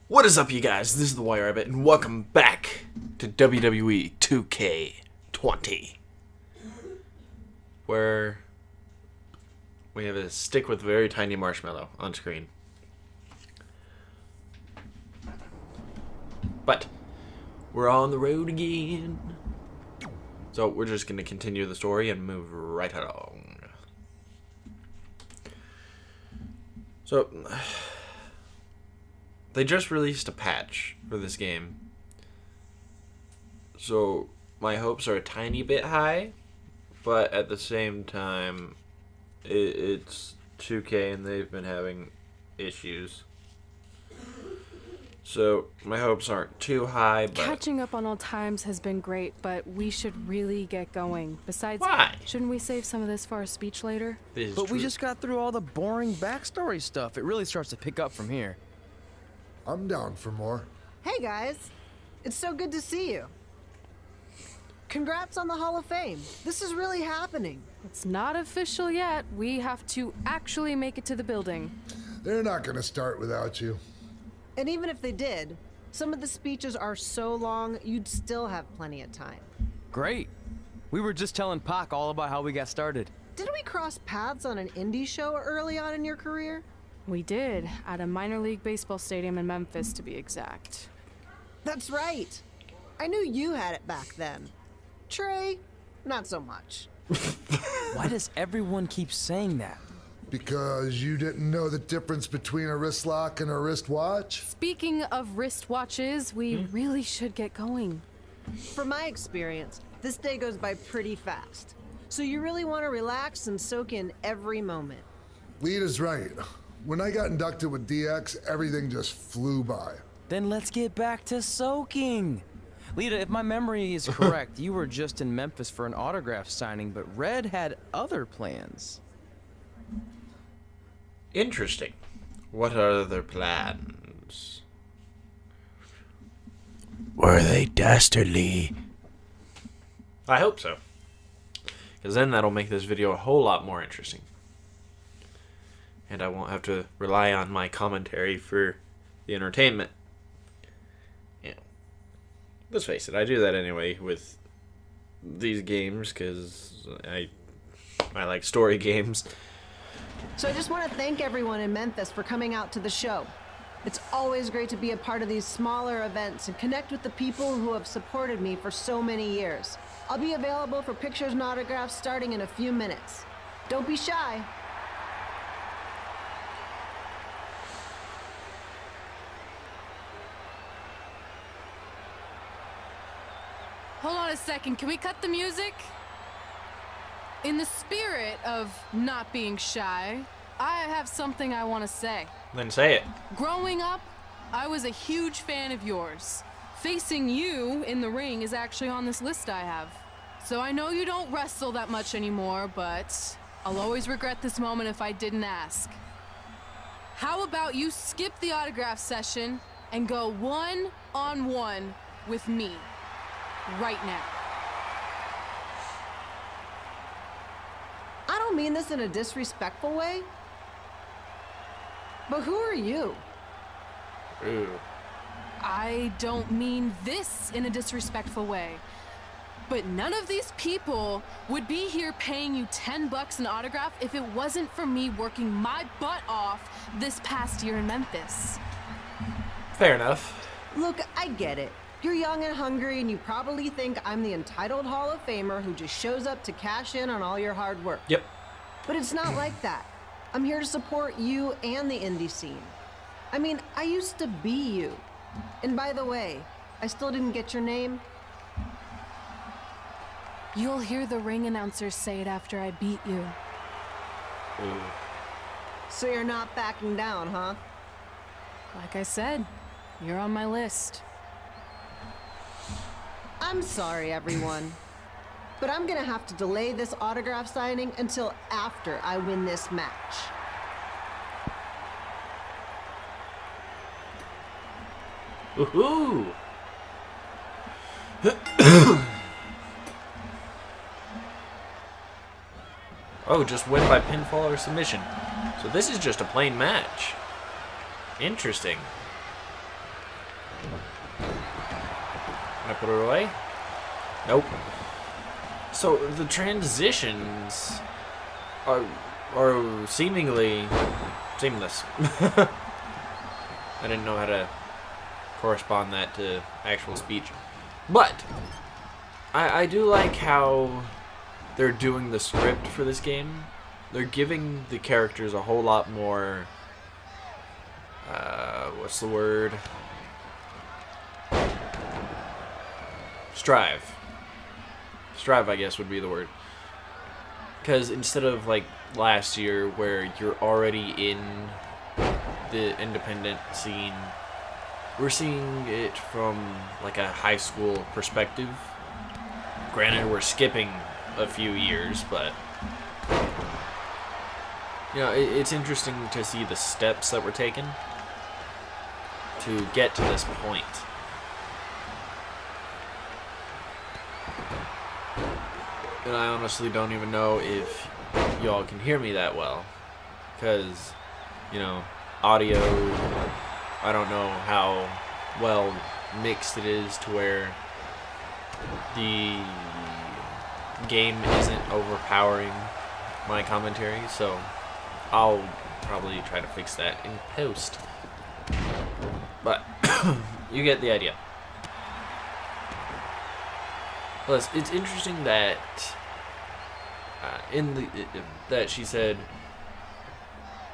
What is up, you guys? This is the Wire Rabbit, and welcome back to WWE 2K20, where we have a stick with a very tiny marshmallow on screen. But we're on the road again, so we're just going to continue the story and move right along. So they just released a patch for this game, so my hopes are a tiny bit high, but at the same time, it's 2K and they've been having issues. So my hopes aren't too high, but catching up on old times has been great, but we should really get going. Besides, why? Shouldn't we save some of this for our speech later? But we just got through all the boring backstory stuff. It really starts to pick up from here. I'm down for more. Hey guys, it's so good to see you. Congrats on the Hall of Fame. This is really happening. It's not official yet. We have to actually make it to the building. They're not gonna start without you. And even if they did, some of the speeches are so long, you'd still have plenty of time. Great. We were just telling Pac all about how we got started. Didn't we cross paths on an indie show early on in your career? We did, at a minor league baseball stadium in Memphis, to be exact. That's right. I knew you had it back then. Trey, not so much. Why does everyone keep saying that? Because you didn't know the difference between a wrist lock and a wristwatch? Speaking of wristwatches, we really should get going. From my experience, this day goes by pretty fast. So you really want to relax and soak in every moment. Lita's right. When I got inducted with DX, everything just flew by. Then let's get back to soaking. Lita, if my memory is correct, you were just in Memphis for an autograph signing, but Red had other plans. Interesting. What are their plans? Were they dastardly? I hope so. Because then that'll make this video a whole lot more interesting. And I won't have to rely on my commentary for the entertainment. Yeah. Let's face it, I do that anyway with these games because I like story games. So I just want to thank everyone in Memphis for coming out to the show. It's always great to be a part of these smaller events and connect with the people who have supported me for so many years. I'll be available for pictures and autographs starting in a few minutes. Don't be shy. Hold on a second, can we cut the music? In the spirit of not being shy, I have something I want to say. Then say it. Growing up, I was a huge fan of yours. Facing you in the ring is actually on this list I have. So I know you don't wrestle that much anymore, but I'll always regret this moment if I didn't ask. How about you skip the autograph session and go one-on-one with me right now? I don't mean this in a disrespectful way, but who are you? Ooh. I don't mean this in a disrespectful way, but none of these people would be here paying you $10 an autograph if it wasn't for me working my butt off this past year in Memphis. Fair enough. Look, I get it. You're young and hungry, and you probably think I'm the entitled Hall of Famer who just shows up to cash in on all your hard work. Yep. But it's not like that. I'm here to support you and the indie scene. I mean, I used to be you. And by the way, I still didn't get your name. You'll hear the ring announcer say it after I beat you. Ooh. So you're not backing down, huh? Like I said, you're on my list. I'm sorry, everyone. But I'm gonna have to delay this autograph signing until after I win this match. Woohoo! Oh, just win by pinfall or submission. So this is just a plain match. Interesting. Can I put it away? Nope. So the transitions are seemingly seamless. I didn't know how to correspond that to actual speech. But I do like how they're doing the script for this game. They're giving the characters a whole lot more, what's the word? Strive, I guess, would be the word. Because instead of like last year where you're already in the independent scene, we're seeing it from like a high school perspective. Granted, we're skipping a few years, but you know, it's interesting to see the steps that were taken to get to this point. And I honestly don't even know if y'all can hear me that well, because, you know, audio, I don't know how well mixed it is to where the game isn't overpowering my commentary, so I'll probably try to fix that in post. But you get the idea. Plus, it's interesting that that she said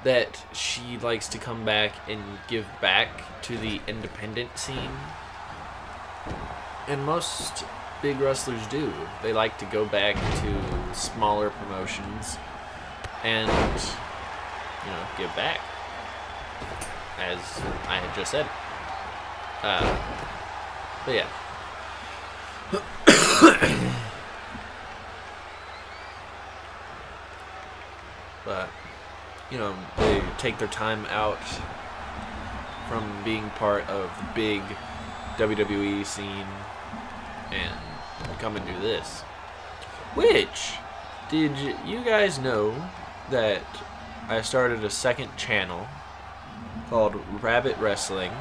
that she likes to come back and give back to the independent scene. And most big wrestlers do. They like to go back to smaller promotions and, you know, give back, as I had just said. But yeah. But, you know, they take their time out from being part of the big WWE scene and come and do this. Which, did you guys know that I started a second channel called Rabbit Wrestling?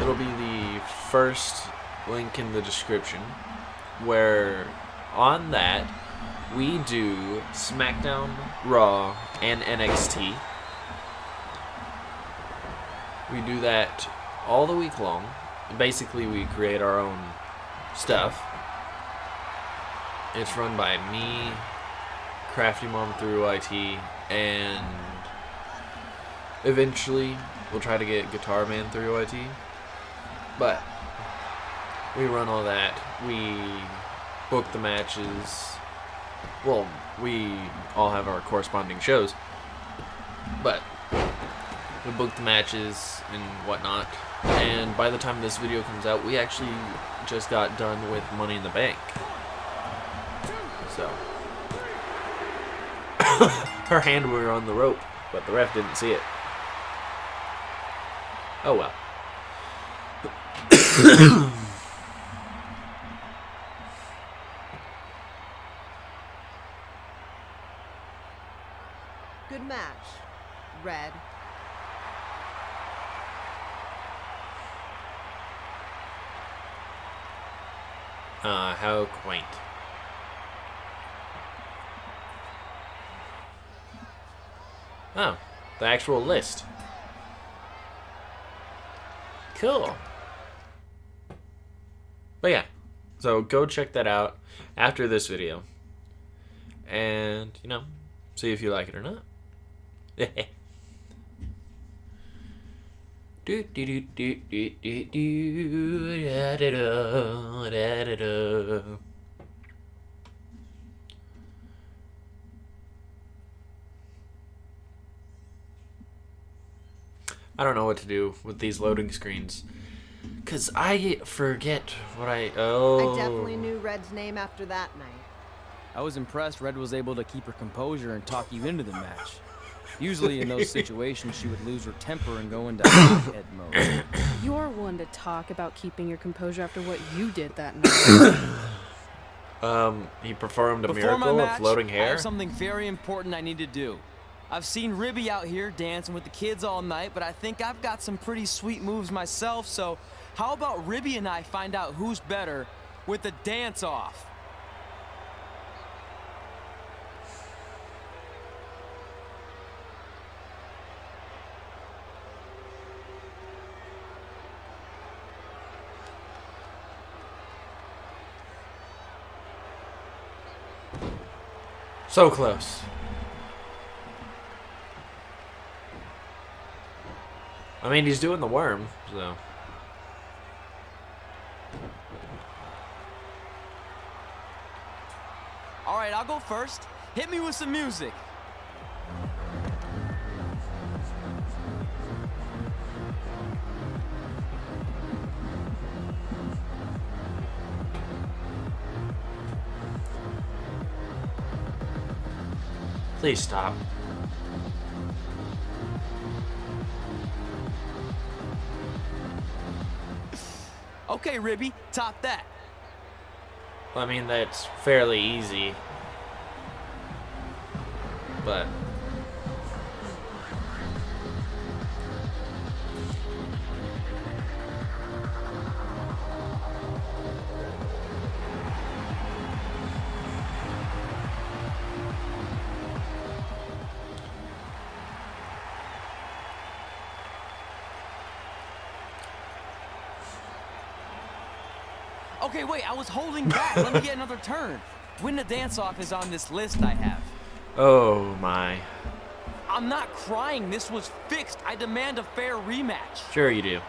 It'll be the first link in the description, where on that we do SmackDown, Raw, and NXT. We do that all the week long. Basically, we create our own stuff. It's run by me, Crafty Mom through IT, and eventually we'll try to get Guitar Man through IT. But we run all that. We book the matches. Well, we all have our corresponding shows, but we book the matches and whatnot. And by the time this video comes out, we actually just got done with Money in the Bank. So her hand were on the rope, but the ref didn't see it. Oh well. Good match, Red. How quaint. Oh, the actual list. Cool. But yeah, so go check that out after this video. And, you know, see if you like it or not. Do do do do do do do da da da da da da. I don't know what to do with these loading screens, cause I forget what I definitely knew Red's name after that night. I was impressed Red was able to keep her composure and talk you into the match. Usually in those situations, she would lose her temper and go into head mode. You're one to talk about keeping your composure after what you did that night. He performed a Before my miracle match, of floating I hair. have something very important I need to do. I've seen Ribby out here dancing with the kids all night, but I think I've got some pretty sweet moves myself, so How about Ribby and I find out who's better with the dance-off? So close. I mean, he's doing the worm, so. All right, I'll go first. Hit me with some music. Please stop. Okay, Ribby, top that. I mean, that's fairly easy. But Okay, wait, I was holding back. Let me get another turn. Win the dance-off is on this list I have. oh my. I'm not crying. This was fixed. I demand a fair rematch. Sure you do.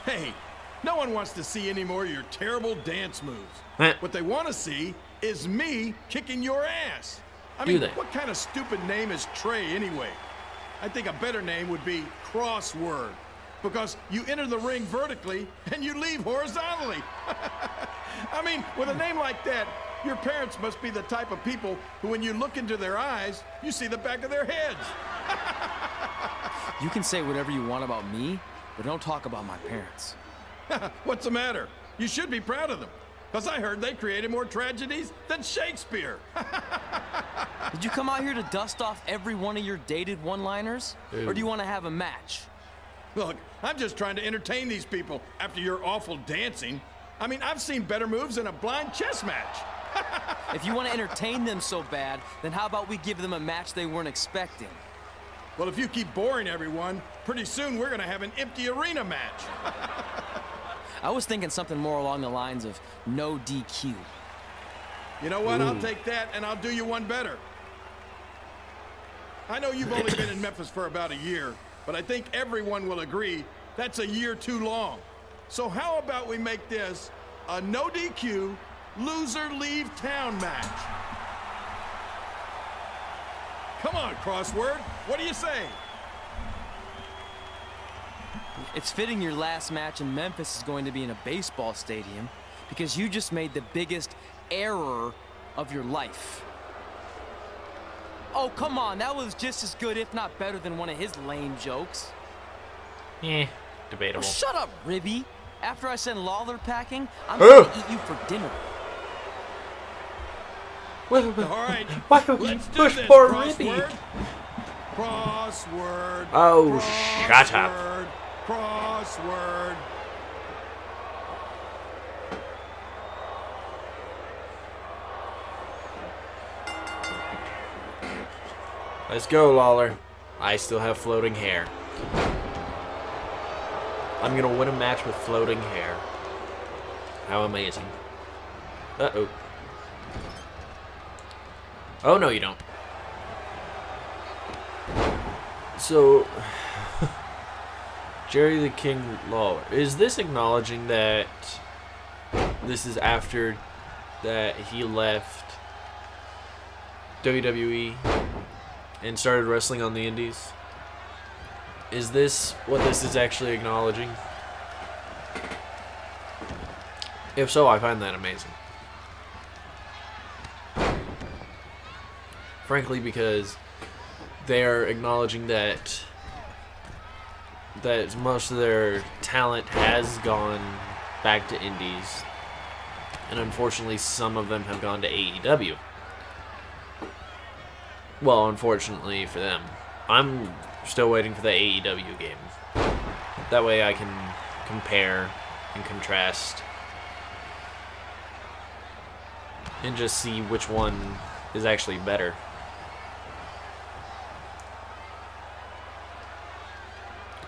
Hey, no one wants to see any more of your terrible dance moves. What they want to see is me kicking your ass. I mean, what kind of stupid name is Trey anyway? I think a better name would be Crossword, because you enter the ring vertically and you leave horizontally. I mean, with a name like that, your parents must be the type of people who, when you look into their eyes, you see the back of their heads. You can say whatever you want about me, but don't talk about my parents. What's the matter? You should be proud of them, because I heard they created more tragedies than Shakespeare. Did you come out here to dust off every one of your dated one-liners? Or do you want to have a match? Look, I'm just trying to entertain these people after your awful dancing. I mean, I've seen better moves in a blind chess match. If you want to entertain them so bad, then how about we give them a match they weren't expecting? Well, if you keep boring everyone, pretty soon we're going to have an empty arena match. I was thinking something more along the lines of no DQ. You know what? I'll take that, and I'll do you one better. I know you've only been in Memphis for about a year, but I think everyone will agree that's a year too long. So how about we make this a no DQ, loser leave town match? Come on, Crossword. What do you say? It's fitting your last match in Memphis is going to be in a baseball stadium because you just made the biggest error of your life. Oh, come on. That was just as good, if not better, than one of his lame jokes. Debatable. Oh, shut up, Ribby. After I send Lawler packing, I'm going to eat you for dinner. All right, Why would you let's do push this, poor Crossword. Ribby? Crossword. Oh, shut up. Crossword. Let's go, Lawler. I still have floating hair. I'm gonna win a match with floating hair. How amazing. Uh-oh. Oh, no, you don't. So, Jerry the King Lawler. Is this acknowledging that this is after that he left WWE and started wrestling on the indies? Is this what this is actually acknowledging? If so, I find that amazing. Frankly, because they're acknowledging that most of their talent has gone back to indies, And unfortunately, some of them have gone to AEW. Well, unfortunately for them. I'm still waiting for the AEW game. That way I can compare and contrast and just see which one is actually better.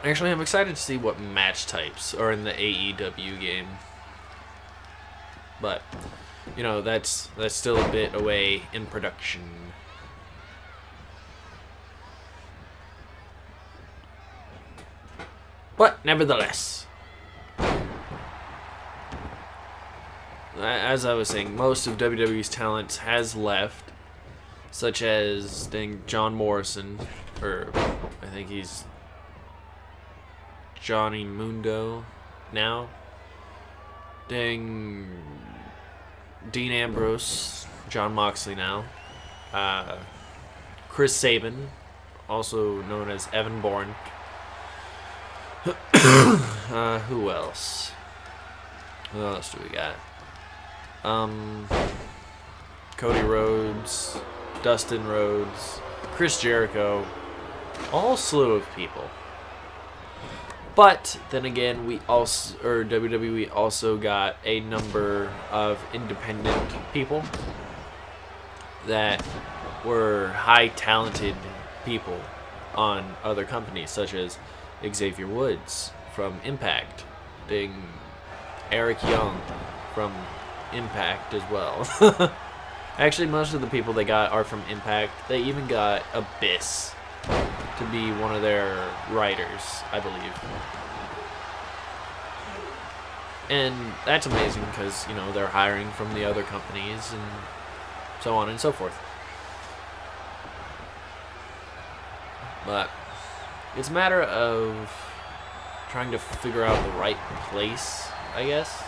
Actually, I'm excited to see what match types are in the AEW game. But, you know, that's still a bit away in production. But, nevertheless, as I was saying, most of WWE's talent has left, such as, John Morrison, or I think he's Johnny Mundo now. Dean Ambrose, John Moxley now. Chris Sabin, also known as Evan Bourne. Who else? Who else do we got? Cody Rhodes, Dustin Rhodes, Chris Jericho, all slew of people. But then again, WWE also got a number of independent people that were high talented people on other companies, such as Xavier Woods from Impact, Eric Young from Impact as well. Actually, most of the people they got are from Impact. They even got Abyss to be one of their writers, I believe. And that's amazing because, you know, they're hiring from the other companies and so on and so forth. But it's a matter of trying to figure out the right place, I guess.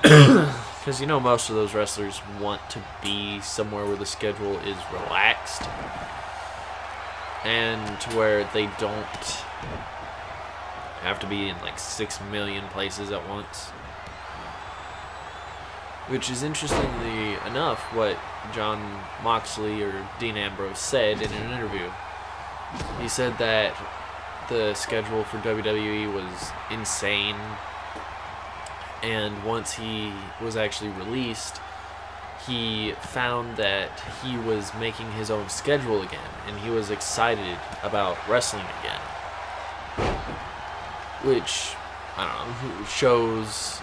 Because, you know, most of those wrestlers want to be somewhere where the schedule is relaxed and to where they don't have to be in like 6 million places at once. Which is, interestingly enough, what John Moxley or Dean Ambrose said in an interview. He said that the schedule for WWE was insane. And once he was actually released, he found that he was making his own schedule again, and he was excited about wrestling again. Which, I don't know, shows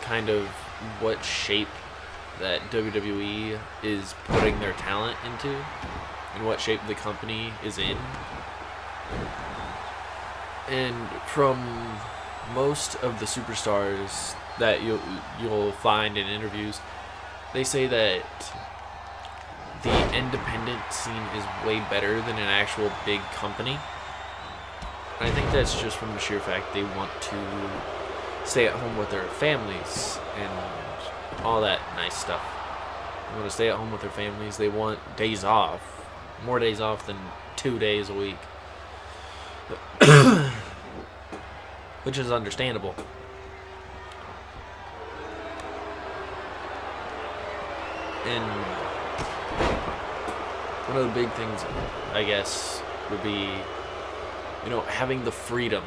kind of what shape that WWE is putting their talent into, and what shape the company is in. And from most of the superstars that you'll find in interviews, they say that the independent scene is way better than an actual big company. I think that's just from the sheer fact they want to stay at home with their families and all that nice stuff. They want to stay at home with their families. They want days off, more days off than 2 days a week, which is understandable. And one of the big things, I guess, would be, you know, having the freedom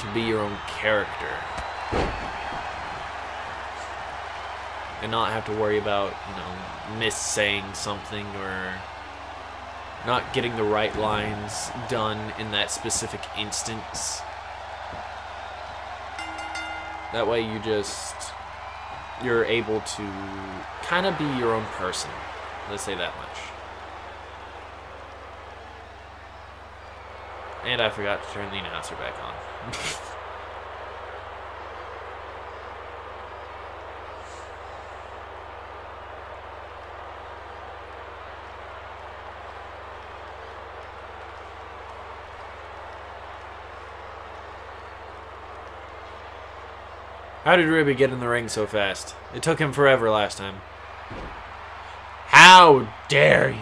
to be your own character and not have to worry about, you know, miss-saying something or not getting the right lines done in that specific instance. That way you're able to kind of be your own person. Let's say that much. And I forgot to turn the announcer back on. How did Ruby get in the ring so fast? It took him forever last time. How dare you?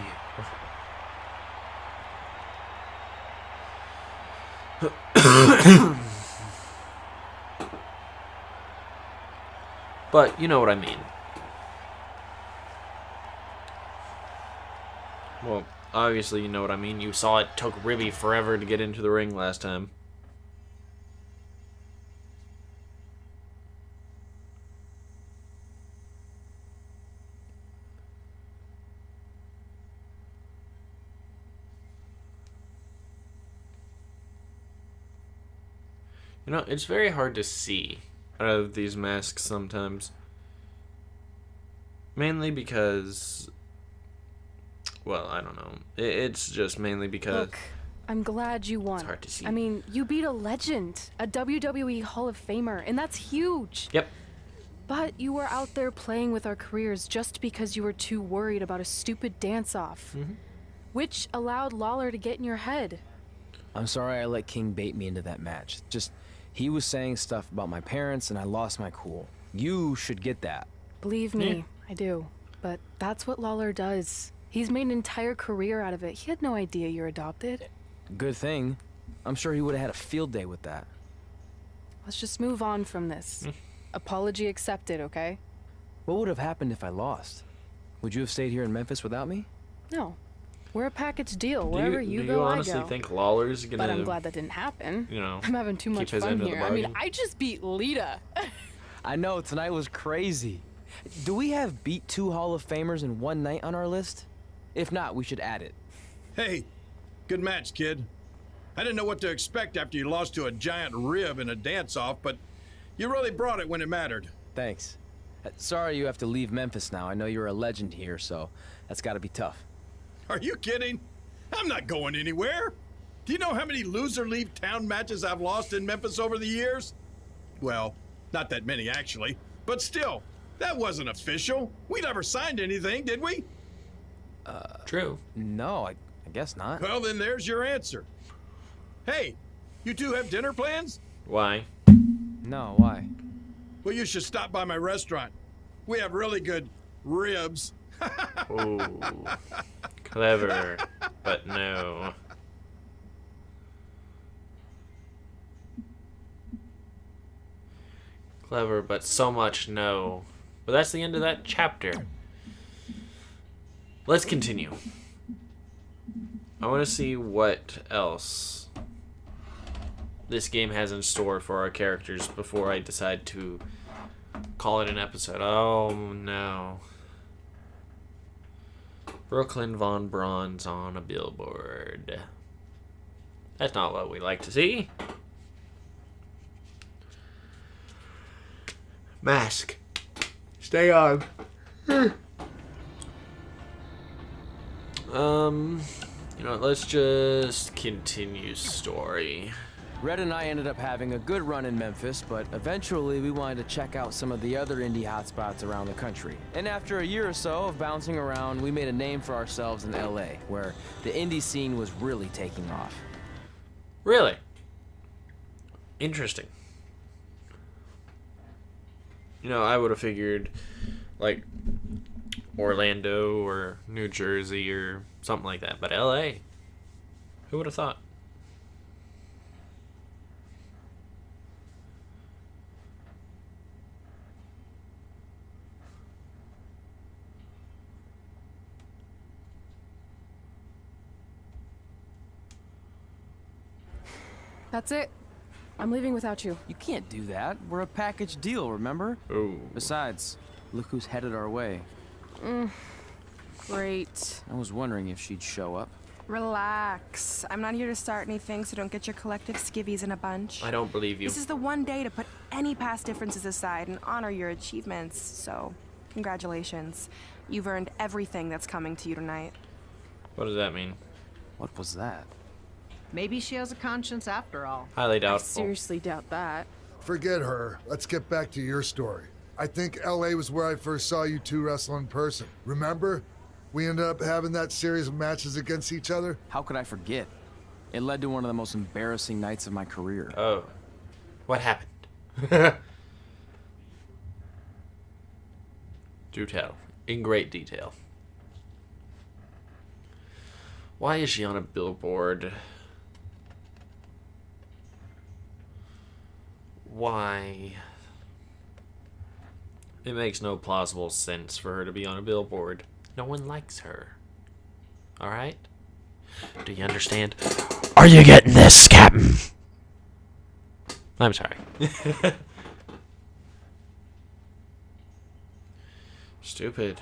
But you know what I mean. Well, obviously you know what I mean. You saw it took Ribby forever to get into the ring last time. You know, it's very hard to see out of these masks sometimes. Mainly because, well, I don't know. It's just mainly because... Look, I'm glad you won. It's hard to see. I mean, you beat a legend, a WWE Hall of Famer, and that's huge. Yep. But you were out there playing with our careers just because you were too worried about a stupid dance-off. Mm-hmm. Which allowed Lawler to get in your head. I'm sorry I let King bait me into that match. Just, he was saying stuff about my parents and I lost my cool. You should get that. Believe me, I do. But that's what Lawler does. He's made an entire career out of it. He had no idea you're adopted. Good thing. I'm sure he would have had a field day with that. Let's just move on from this. Apology accepted, okay? What would have happened if I lost? Would you have stayed here in Memphis without me? No. We're a package deal. Wherever you go, I go. Do you honestly think Lawler's gonna... But I'm glad that didn't happen. You know, I'm having too much fun here. I mean, I just beat Lita. I know, tonight was crazy. Do we have beat 2 Hall of Famers in one night on our list? If not, we should add it. Hey, good match, kid. I didn't know what to expect after you lost to a giant rib in a dance-off, but you really brought it when it mattered. Thanks. Sorry you have to leave Memphis now. I know you're a legend here, so that's gotta be tough. Are you kidding? I'm not going anywhere. Do you know how many loser leave town matches I've lost in Memphis over the years? Well, not that many actually, but still, that wasn't official. We never signed anything, did we? True. No, I guess not. Well, then there's your answer. Hey, you two have dinner plans? Why? No, why? Well, you should stop by my restaurant. We have really good ribs. Ooh. Clever, but no. Clever, but so much no. But that's the end of that chapter. Let's continue. I want to see what else this game has in store for our characters before I decide to call it an episode. Oh no. Brooklyn Von Braun's on a billboard. That's not what we like to see. Mask. Stay on. You know, let's just continue story. Red and I ended up having a good run in Memphis, but eventually we wanted to check out some of the other indie hotspots around the country. And after a year or so of bouncing around, we made a name for ourselves in LA, where the indie scene was really taking off. Really? Interesting. You know, I would have figured, like, Orlando or New Jersey or something like that. But LA? Who would have thought? That's it. I'm leaving without you. You can't do that. We're a package deal, remember? Oh. Besides, look who's headed our way. Great. I was wondering if she'd show up. Relax. I'm not here to start anything, so don't get your collective skivvies in a bunch. I don't believe you. This is the one day to put any past differences aside and honor your achievements, so congratulations. You've earned everything that's coming to you tonight. What does that mean? What was that? Maybe she has a conscience after all. Highly I doubtful. seriously doubt that. Forget her. Let's get back to your story. I think LA was where I first saw you two wrestle in person. Remember? We ended up having that series of matches against each other. How could I forget? It led to one of the most embarrassing nights of my career. Oh. What happened? Do tell. In great detail. Why is she on a billboard? Why? It makes no plausible sense for her to be on a billboard. No one likes her. Alright? Do you understand? Are you getting this, Captain? I'm sorry. Stupid.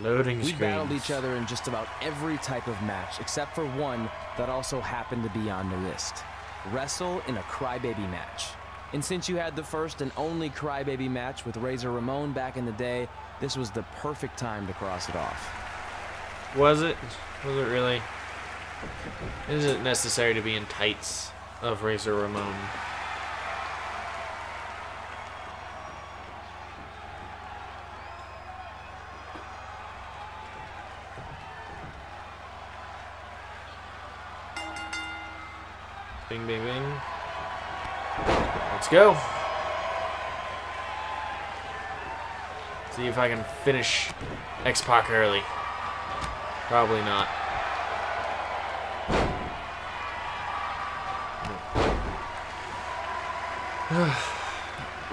Loading We screens. battled each other in just about every type of match, except for one that also happened to be on the list. Wrestle in a crybaby match. And since you had the first and only crybaby match with Razor Ramon back in the day, this was the perfect time to cross it off. Was it? Was it really? Is it necessary to be in tights of Razor Ramon? Bing, bing, bing. Let's go. See if I can finish X-Pac early. Probably not.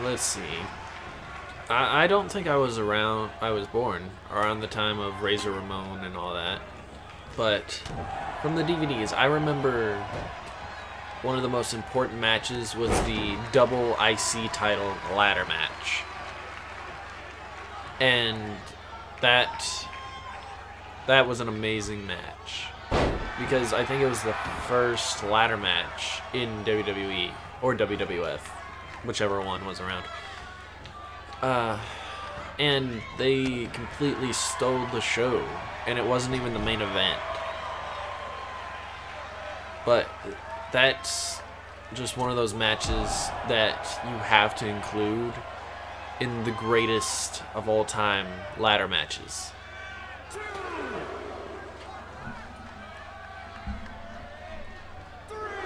Let's see. I don't think I was born around the time of Razor Ramon and all that. But from the DVDs, I remember one of the most important matches was the double IC title ladder match. And that was an amazing match. Because I think it was the first ladder match in WWE or WWF, whichever one was around. And they completely stole the show, and it wasn't even the main event. But that's just one of those matches that you have to include in the greatest of all time ladder matches.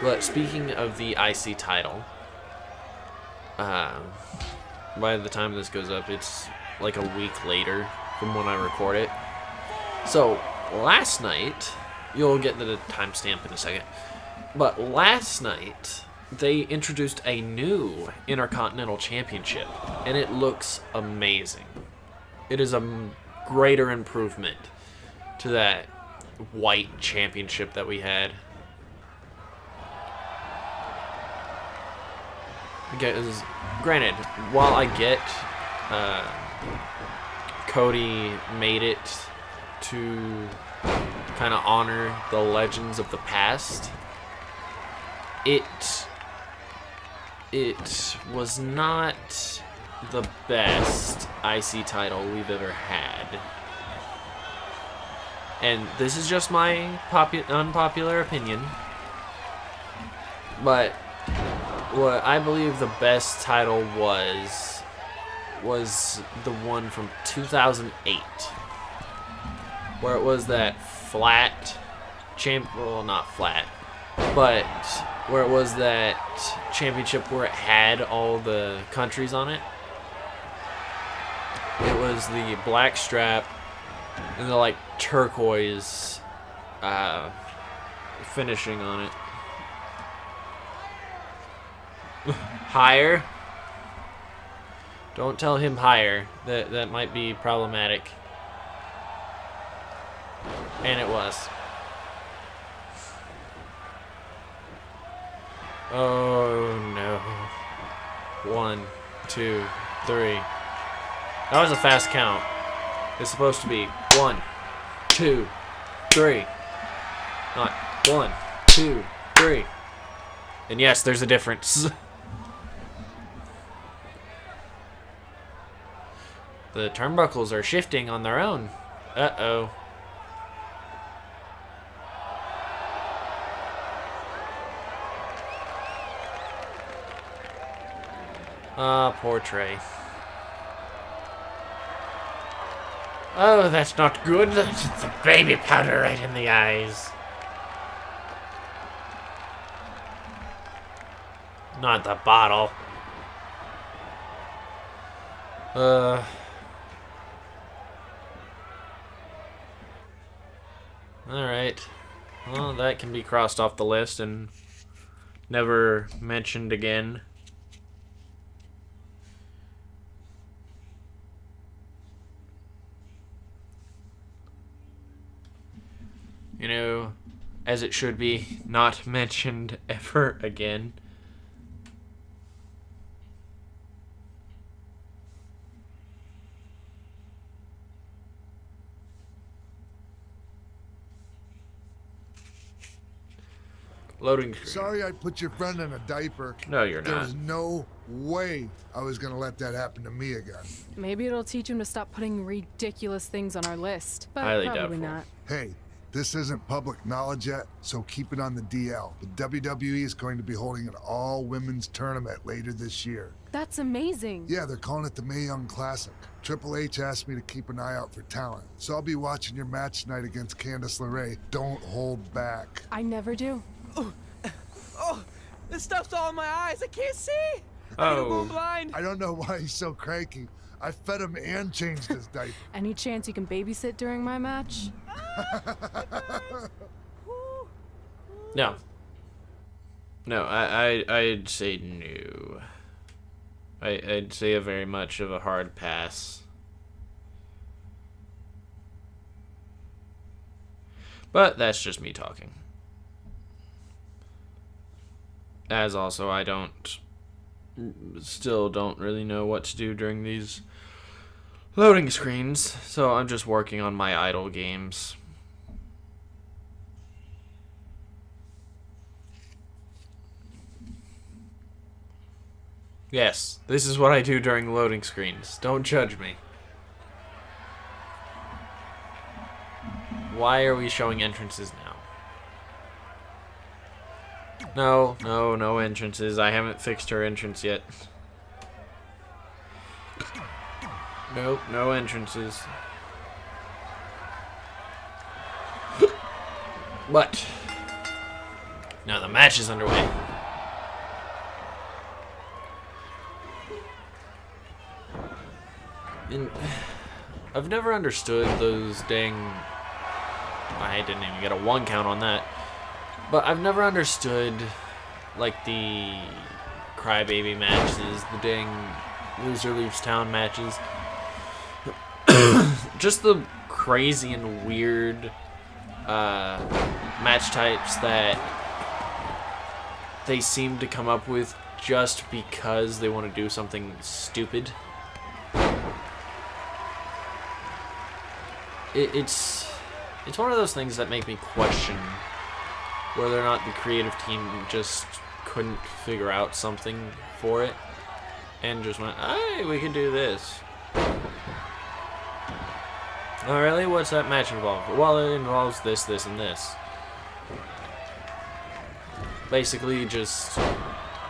But speaking of the IC title, by the time this goes up, it's like a week later from when I record it. So, last night, you'll get the timestamp in a second, but last night, they introduced a new Intercontinental Championship, and it looks amazing. It is a greater improvement to that white championship that we had. Because, granted, while I get Cody made it to kind of honor the legends of the past, it was not the best IC title we've ever had. And this is just my unpopular opinion, but what I believe the best title was the one from 2008, where it was that flat well, not flat, but where it was that championship where it had all the countries on it. It was the black strap and the like turquoise finishing on it. Higher? Don't tell him higher. That might be problematic. And it was. Oh no. 1, 2, 3. That was a fast count. It's supposed to be 1, 2, 3. Not 1, 2, 3. And yes, there's a difference. The turnbuckles are shifting on their own. Uh-oh. Ah, poor Trey. Oh, that's not good. That's the baby powder right in the eyes. Not the bottle. Alright. Well, that can be crossed off the list and never mentioned again. You know, as it should be, not mentioned ever again. Loading screen. Sorry I put your friend in a diaper. No, you're not. There's no way I was gonna let that happen to me again. Maybe it'll teach him to stop putting ridiculous things on our list, but Highly probably doubtful. not. Hey, this isn't public knowledge yet, so keep it on the DL. The WWE is going to be holding an all-women's tournament later this year. That's amazing. Yeah, they're calling it the Mae Young Classic. Triple H asked me to keep an eye out for talent, so I'll be watching your match tonight against Candice LeRae. Don't hold back. I never do. Oh, this stuff's all in my eyes. I can't see. Oh. I'm going blind. I don't know why he's so cranky. I fed him and changed his diaper. Any chance you can babysit during my match? No. No, I'd say no. I'd say a very much of a hard pass. But that's just me talking. As also, I still don't really know what to do during these loading screens, so I'm just working on my idle games. Yes, this is what I do during loading screens. Don't judge me. Why are we showing entrances now? No entrances. I haven't fixed her entrance yet. Nope, no entrances. But now the match is underway. And I've never understood those dang... I didn't even get a 1 count on that. But I've never understood, like, the crybaby matches, the dang loser leaves town matches. Just the crazy and weird match types that they seem to come up with just because they want to do something stupid. It's one of those things that make me question whether or not the creative team just couldn't figure out something for it and just went, hey, we can do this. Oh, really? What's that match involve? Well, it involves this, this, and this. Basically just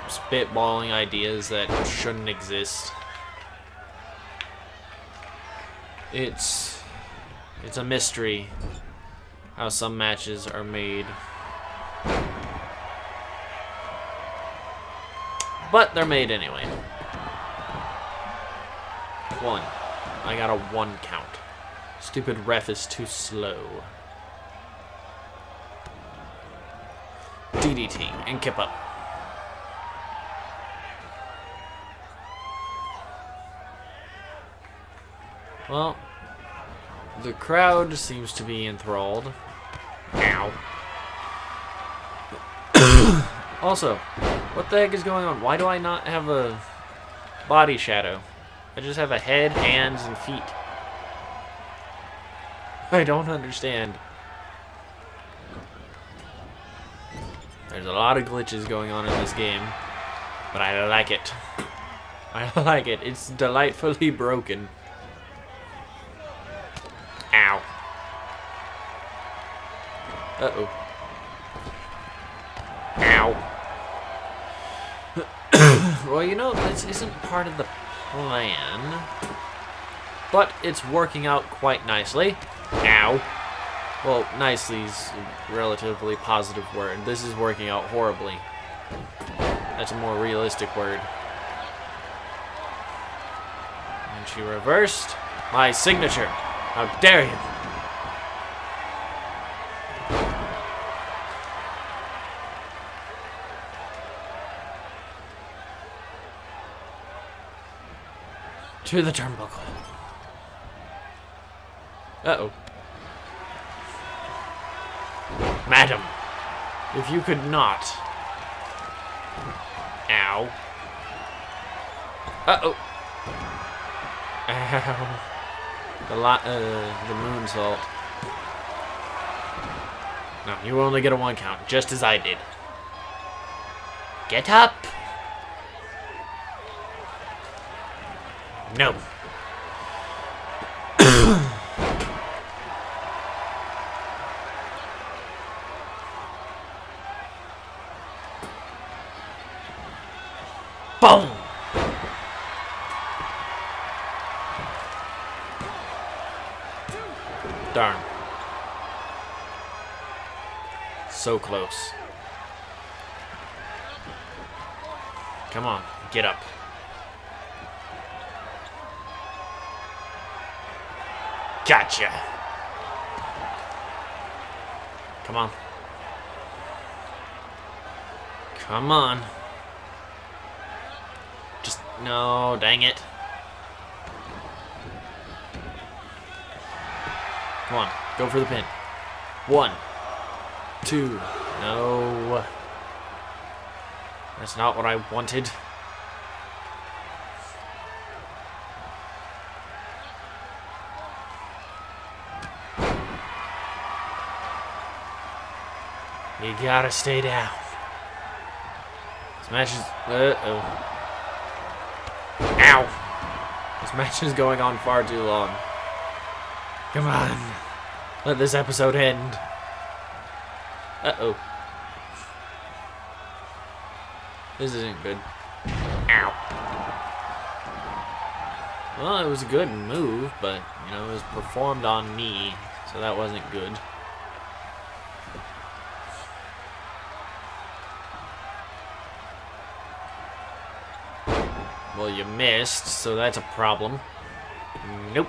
spitballing ideas that shouldn't exist. It's a mystery how some matches are made. But they're made anyway. 1. I got a 1 count. Stupid ref is too slow. DDT and kip up. Well, the crowd seems to be enthralled. Ow. Also, what the heck is going on? Why do I not have a body shadow? I just have a head, hands, and feet. I don't understand. There's a lot of glitches going on in this game, but I like it. I like it. It's delightfully broken. Ow. Uh-oh. Ow. Well, you know, this isn't part of the plan, but it's working out quite nicely. Ow. Well, nicely is a relatively positive word. This is working out horribly. That's a more realistic word. And she reversed my signature. How dare you? To the turnbuckle. Uh-oh. Madam, if you could not. Ow. Uh-oh. Ow. The moonsault. No, you only get a 1 count, just as I did. Get up! No. Boom! Darn. So close. Come on, get up. Gotcha. Come on. Come on. Just, no, dang it. Come on, go for the pin. 1, 2, no. That's not what I wanted. You gotta stay down. This match is... Uh-oh. Ow! This match is going on far too long. Come on. Let this episode end. Uh-oh. This isn't good. Ow. Well, it was a good move, but, you know, it was performed on me, so that wasn't good. Well, you missed, so that's a problem. Nope.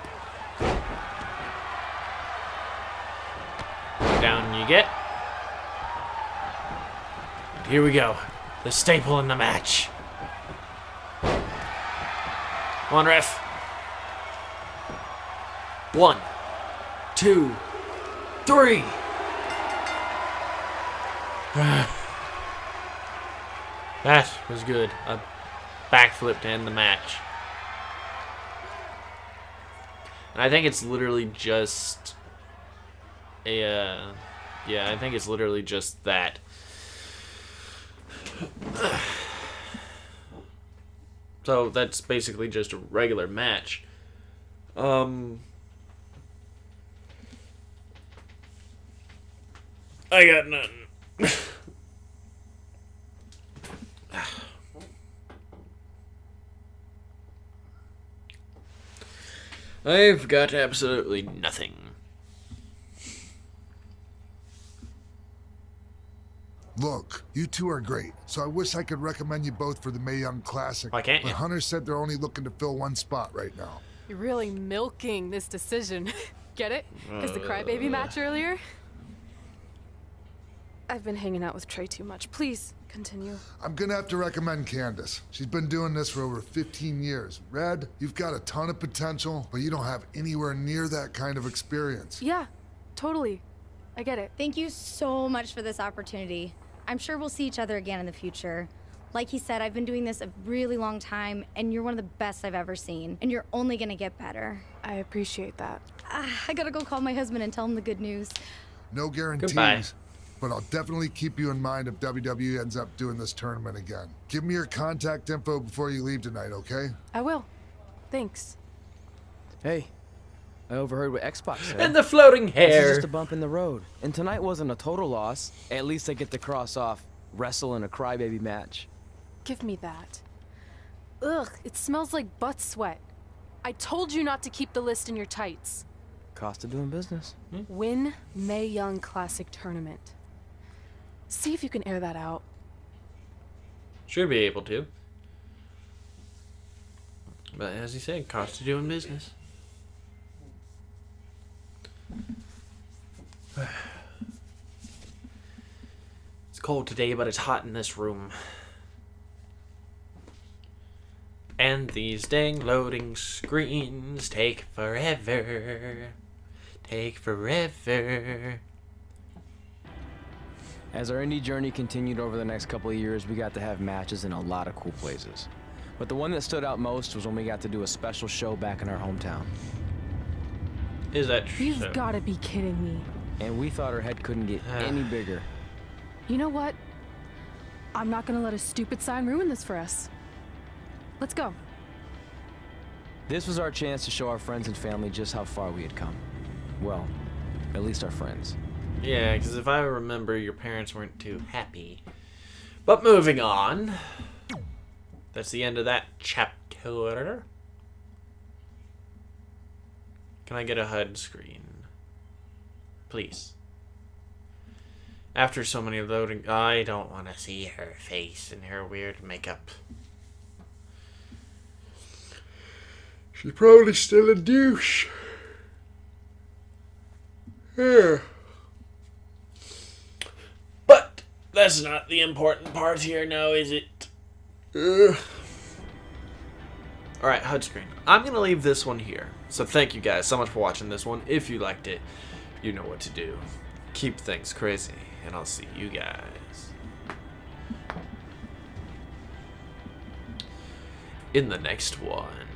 Down you get. And here we go. The staple in the match. Come on, ref. 1, 2, 3. That was good. A backflip to end the match. And I think it's literally just a, yeah, I think it's literally just that. So that's basically just a regular match. I got nothing. I've got absolutely nothing. Look, you two are great, so I wish I could recommend you both for the Mae Young Classic. Why can't you? But Hunter said they're only looking to fill one spot right now. You're really milking this decision. Get it? Because the crybaby match earlier? I've been hanging out with Trey too much. Please, continue. I'm gonna have to recommend Candace. She's been doing this for over 15 years. Red, you've got a ton of potential, but you don't have anywhere near that kind of experience. Yeah, totally. I get it. Thank you so much for this opportunity. I'm sure we'll see each other again in the future. Like he said, I've been doing this a really long time, and you're one of the best I've ever seen. And you're only gonna get better. I appreciate that. I gotta go call my husband and tell him the good news. No guarantees. Goodbye. But I'll definitely keep you in mind if WWE ends up doing this tournament again. Give me your contact info before you leave tonight, okay? I will. Thanks. Hey, I overheard what X-Pac said. And the floating This hair. is just a bump in the road. And tonight wasn't a total loss. At least I get to cross off wrestle in a crybaby match. Give me that. Ugh, it smells like butt sweat. I told you not to keep the list in your tights. Cost of doing business. Win Mae Young Classic Tournament. See if you can air that out. Should be able to. But as he said, cost of doing business. It's cold today, but it's hot in this room. And these dang loading screens take forever. Take forever. As our indie journey continued over the next couple of years, we got to have matches in a lot of cool places. But the one that stood out most was when we got to do a special show back in our hometown. Is that true? You've got to be kidding me. And we thought our head couldn't get any bigger. You know what? I'm not going to let a stupid sign ruin this for us. Let's go. This was our chance to show our friends and family just how far we had come. Well, at least our friends. Yeah, because if I remember, your parents weren't too happy. But moving on. That's the end of that chapter. Can I get a HUD screen? Please. After so many loading... I don't want to see her face and her weird makeup. She's probably still a douche. Yeah. But that's not the important part here now, is it? Alright, HUD screen. I'm going to leave this one here. So thank you guys so much for watching this one. If you liked it, you know what to do. Keep things crazy, and I'll see you guys in the next one.